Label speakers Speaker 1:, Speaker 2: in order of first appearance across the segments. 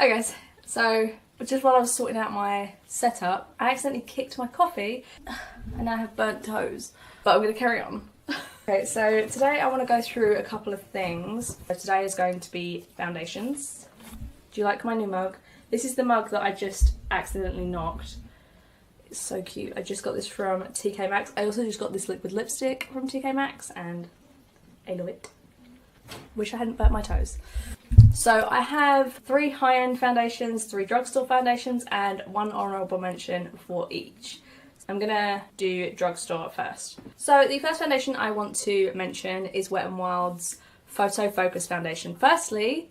Speaker 1: Hi guys, so just while I was sorting out my setup, I accidentally kicked my coffee and now I have burnt toes, but I'm going to carry on. Okay, so today I want to go through a couple of things. So today is going to be foundations. Do you like my new mug? This is the mug that I just accidentally knocked. It's so cute. I just got this from TK Maxx. I also just got this liquid lipstick from TK Maxx and I love it. Wish I hadn't burnt my toes. So I have 3 high-end foundations, 3 drugstore foundations, and 1 honourable mention for each. I'm gonna do drugstore first. So the first foundation I want to mention is Wet n Wild's Photofocus foundation. Firstly,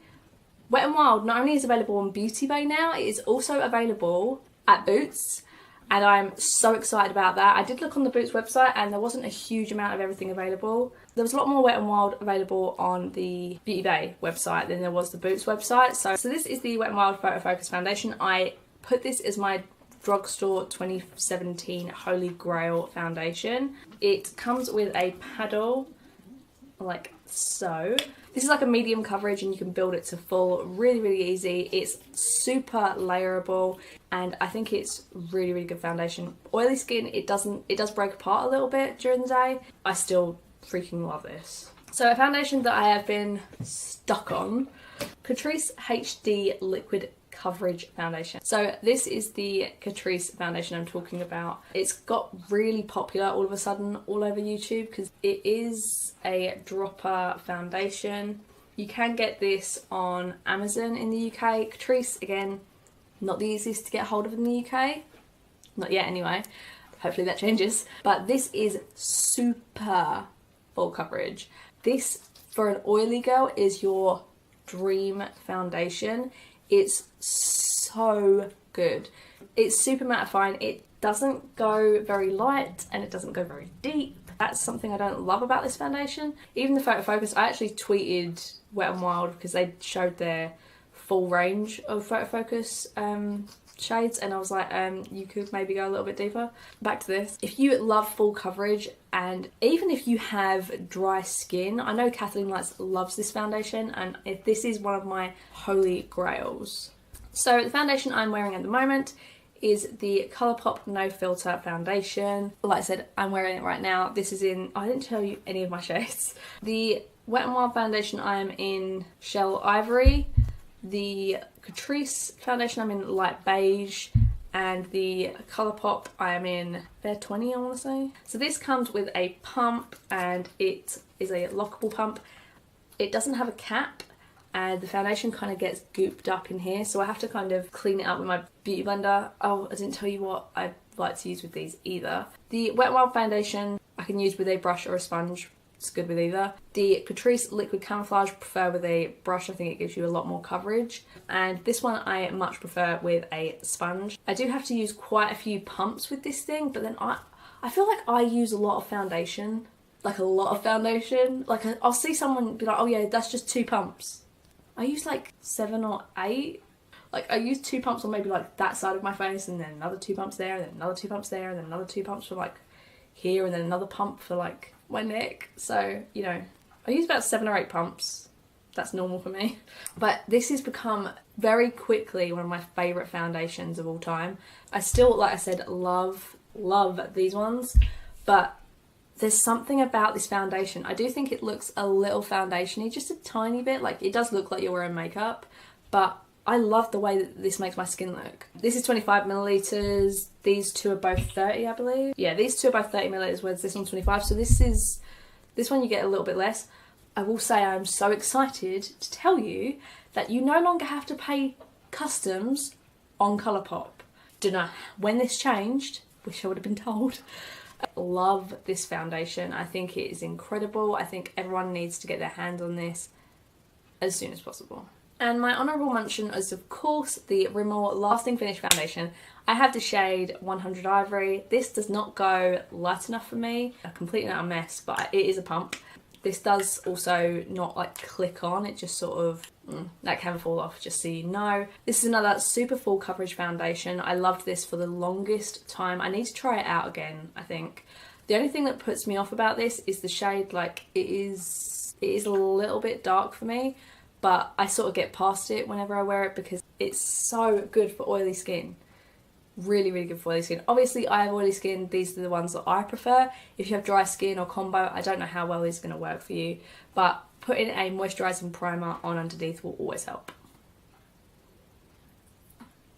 Speaker 1: Wet n Wild not only is available on Beauty Bay now, it is also available at Boots. And I'm so excited about that. I did look on the Boots website and there wasn't a huge amount of everything available. There was a lot more Wet n Wild available on the Beauty Bay website than there was the Boots website. So this is the Wet n Wild Photofocus foundation. I put this as my Drugstore 2017 Holy Grail foundation. It comes with a paddle like so. This is like a medium coverage and you can build it to full really easy. It's super layerable and I think it's really good foundation. Oily skin, it does break apart a little bit during the day. I still freaking love this. So a foundation that I have been stuck on, Catrice HD Liquid Coverage Foundation. So this is the Catrice foundation I'm talking about. It's got really popular all of a sudden all over YouTube because it is a dropper foundation. You can get this on Amazon in the UK. Catrice, again, not the easiest to get hold of in the UK. Not yet anyway. Hopefully that changes. But this is super full coverage. This, for an oily girl, is your dream foundation. It's so good. It's super mattifying. It doesn't go very light and it doesn't go very deep. That's something I don't love about this foundation. Even the Photofocus, I actually tweeted Wet n Wild because they showed their full range of Photofocus shades and I was like, you could maybe go a little bit deeper. Back to this. If you love full coverage and even if you have dry skin, I know Kathleen loves this foundation and this is one of my holy grails. So the foundation I'm wearing at the moment is the Colourpop No Filter foundation. Like I said, I'm wearing it right now. This is in, I didn't tell you any of my shades. The Wet n Wild foundation I'm in Shell Ivory. The Catrice foundation I'm in light beige, and the Colourpop I am in Fair 20, I want to say. So this comes with a pump and it is a lockable pump. It doesn't have a cap and the foundation kind of gets gooped up in here, so I have to kind of clean it up with my beauty blender. Oh, I didn't tell you what I like to use with these either. The Wet n Wild foundation I can use with a brush or a sponge. It's good with either. The Catrice Liquid Camouflage prefer with a brush. I think it gives you a lot more coverage. And this one I much prefer with a sponge. I do have to use quite a few pumps with this thing, but then I feel like I use a lot of foundation. Like a lot of foundation. Like I'll see someone be like, oh yeah, that's just 2 pumps. I use like 7 or 8. Like I use 2 pumps on maybe like that side of my face and then another 2 pumps there and then another 2 pumps there and then another 2 pumps for like here and then another pump for like my neck. So, you know, I use about 7 or 8 pumps. That's normal for me. But this has become very quickly one of my favourite foundations of all time. I still, like I said, love these ones, but there's something about this foundation. I do think it looks a little foundation-y, just a tiny bit. Like, it does look like you're wearing makeup, but I love the way that this makes my skin look. This is 25 millilitres. These 2 are both 30, I believe. Yeah, these 2 are both 30 millilitres, whereas this one's 25. So this one you get a little bit less. I will say I'm so excited to tell you that you no longer have to pay customs on Colourpop. Don't know when this changed. Wish I would have been told. I love this foundation. I think it is incredible. I think everyone needs to get their hands on this as soon as possible. And my honourable mention is, of course, the Rimmel Lasting Finish Foundation. I have the shade 100 Ivory. This does not go light enough for me. I'm completely not a mess, but it is a pump. This does also not like click on, it just sort of, that can fall off, just so you know. This is another super full coverage foundation. I loved this for the longest time. I need to try it out again, I think. The only thing that puts me off about this is the shade, like it is a little bit dark for me. But I sort of get past it whenever I wear it because It's so good for oily skin. Really, really good for oily skin. Obviously, I have oily skin. These are the ones that I prefer. If you have dry skin or combo, I don't know how well this is going to work for you. But putting a moisturising primer on underneath will always help.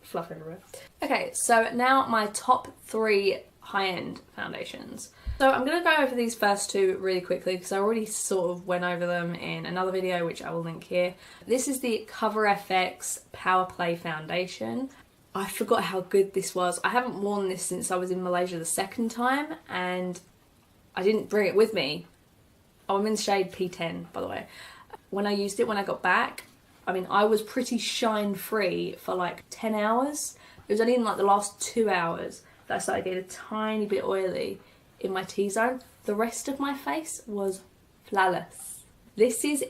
Speaker 1: Fluff everywhere. Okay, so now my top 3 high-end foundations. So I'm going to go over these first 2 really quickly because I already sort of went over them in another video, which I will link here. This is the CoverFX Power Play Foundation. I forgot how good this was. I haven't worn this since I was in Malaysia the second time, and I didn't bring it with me. Oh, I'm in shade P10, by the way. When I used it when I got back, I mean, I was pretty shine free for like 10 hours. It was only in like the last 2 hours that I started getting a tiny bit oily in my T-zone. The rest of my face was flawless. This is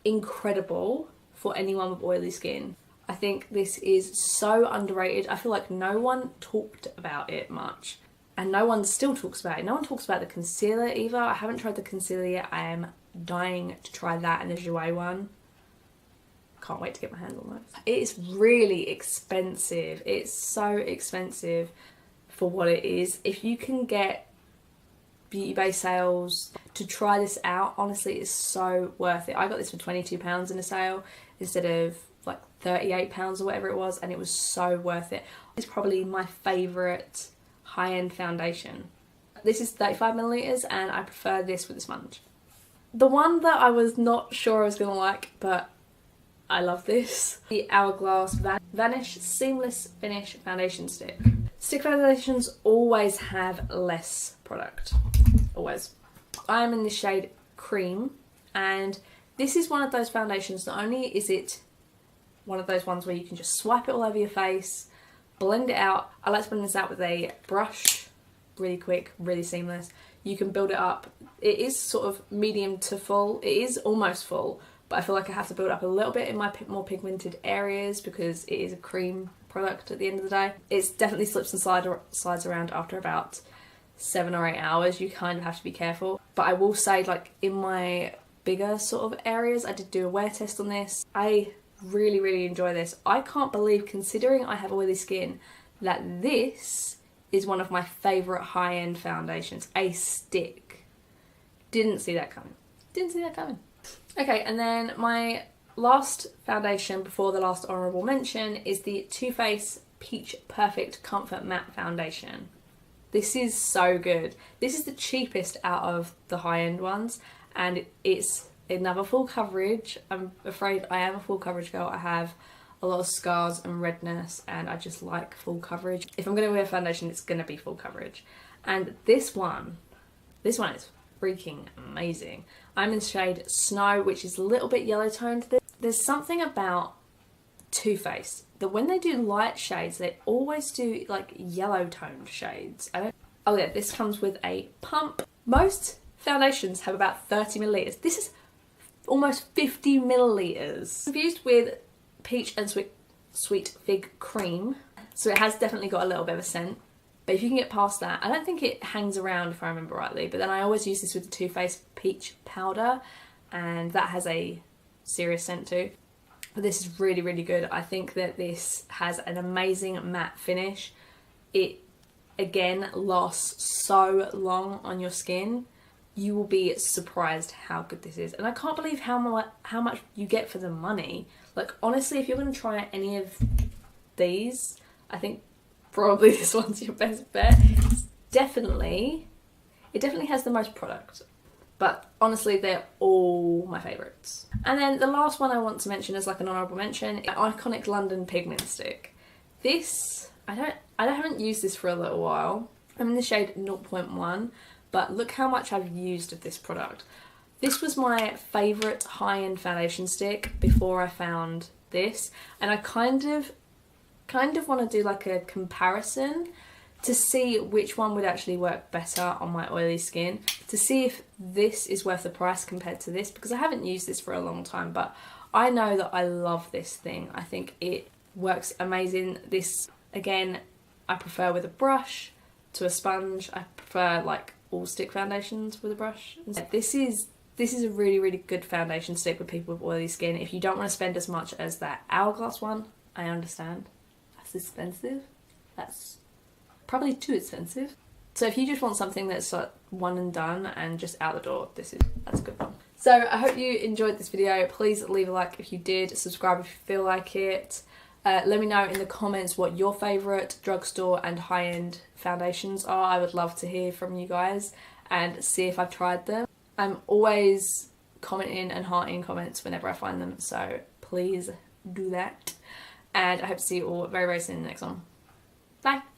Speaker 1: incredible for anyone with oily skin. I think this is so underrated. I feel like no one talked about it much, and no one still talks about it. No one talks about the concealer either. I haven't tried the concealer yet. I am dying to try that and the Jouer one. Can't wait to get my hands on those. It's really expensive. It's so expensive for what it is. If you can get Beauty Bay sales to try this out, honestly, it's so worth it. I got this for £22 in a sale instead of like £38 or whatever it was, and it was so worth it. It's probably my favourite high-end foundation. This is 35ml and I prefer this with a sponge. The one that I was not sure I was going to like, but I love this, the Hourglass Vanish Seamless Finish Foundation Stick. Stick foundations always have less product, always. I am in the shade Cream, and this is one of those foundations, not only is it one of those ones where you can just swipe it all over your face, blend it out. I like to blend this out with a brush, really quick, really seamless. You can build it up. It is sort of medium to full. It is almost full, but I feel like I have to build up a little bit in my more pigmented areas because it is a cream product at the end of the day. It's definitely slips and slides around after about 7 or 8 hours. You kind of have to be careful. But I will say, like, in my bigger sort of areas, I did do a wear test on this. I really, really enjoy this. I can't believe, considering I have oily skin, that this is one of my favourite high-end foundations. A stick. Didn't see that coming. Didn't see that coming. Okay, and then my last foundation before the last honourable mention is the Too Faced Peach Perfect Comfort Matte Foundation. This is so good. This is the cheapest out of the high-end ones, and it's another full coverage. I'm afraid I am a full coverage girl. I have a lot of scars and redness, and I just like full coverage. If I'm going to wear foundation, it's going to be full coverage. And this one is freaking amazing. I'm in shade Snow, which is a little bit yellow toned. There's something about Too Faced that when they do light shades, they always do like yellow toned shades. Oh yeah, this comes with a pump. Most foundations have about 30ml. This is almost 50ml. Confused with Peach and Sweet Fig Cream, so it has definitely got a little bit of a scent. But if you can get past that, I don't think it hangs around if I remember rightly, but then I always use this with the Too Faced Peach Powder, and that has a serious scent too. But this is really, really good. I think that this has an amazing matte finish. It, again, lasts so long on your skin. You will be surprised how good this is. And I can't believe how much you get for the money. Like, honestly, if you're going to try any of these, I think probably this one's your best bet. It definitely has the most product. But honestly, they're all my favourites. And then the last one I want to mention as like an honourable mention, Iconic London Pigment Stick. This, I haven't used this for a little while. I'm in the shade 0.1, but look how much I've used of this product. This was my favourite high-end foundation stick before I found this, and I kind of want to do like a comparison to see which one would actually work better on my oily skin, to see if this is worth the price compared to this, because I haven't used this for a long time, but I know that I love this thing. I think it works amazing. This, again, I prefer with a brush to a sponge. I prefer like all stick foundations with a brush. This is a really, really good foundation stick with people with oily skin. If you don't want to spend as much as that Hourglass one, I understand. That's expensive. That's probably too expensive. So if you just want something that's like one and done and just out the door, that's a good one. So I hope you enjoyed this video. Please leave a like if you did, subscribe if you feel like it. Let me know in the comments what your favourite drugstore and high-end foundations are. I would love to hear from you guys and see if I've tried them. I'm always commenting and hearting comments whenever I find them, so please do that. And I hope to see you all very, very soon in the next one. Bye!